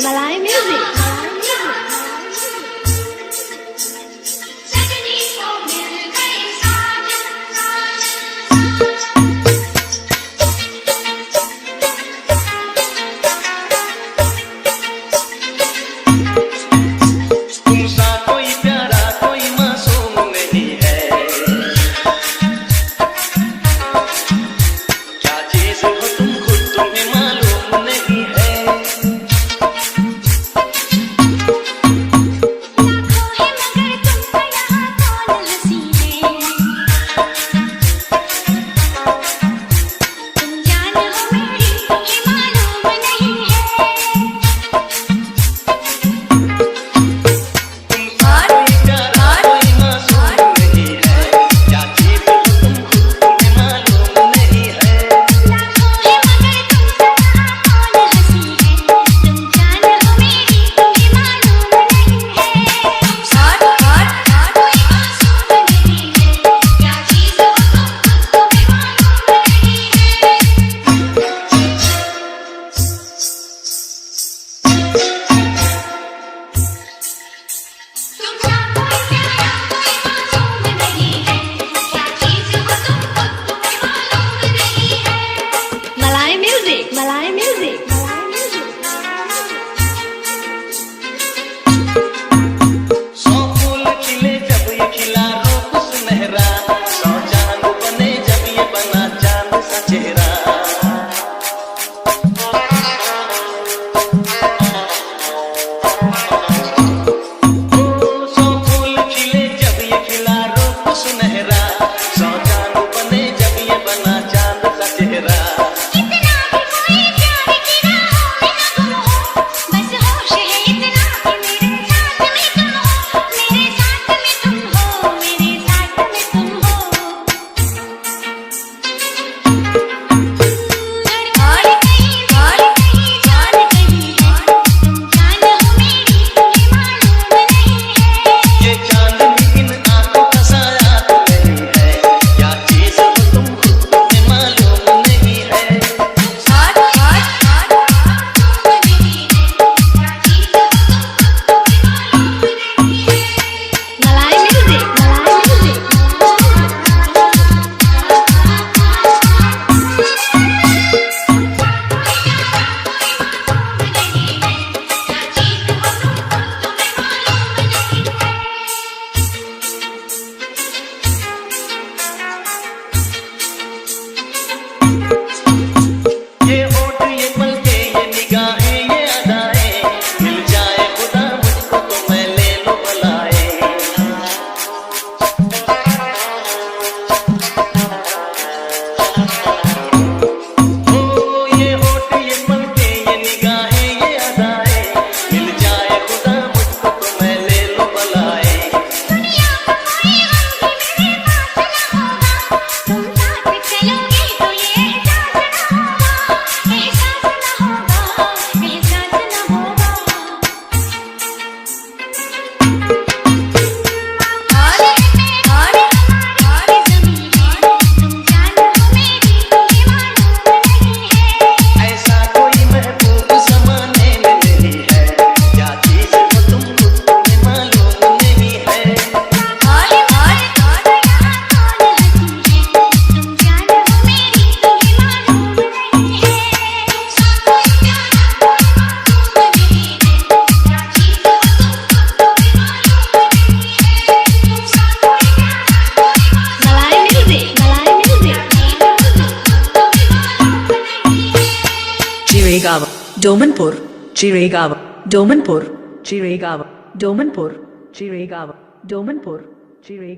Malay music. Malay music. सौ फूल खिले जब ये खिला रूप सुनहरा, सौ चांद बने जब ये बना चांद सा चेहरा। सौ फूल खिले जब ये खिला रूप सुनहरा, सौ चांद बने जब ये बना चांद सा चेहरा। ᴘᴜᴘ ᴘᴜᴘ ᴘᴜᴘ ᴘᴜᴘ ᴘᴜᴘ ᴘᴜᴘ ᴘᴜᴘ ᴘᴜᴘ ᴘᴜᴘ ᴘᴜᴘ ᴘᴜᴘ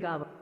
ᴘᴜᴘ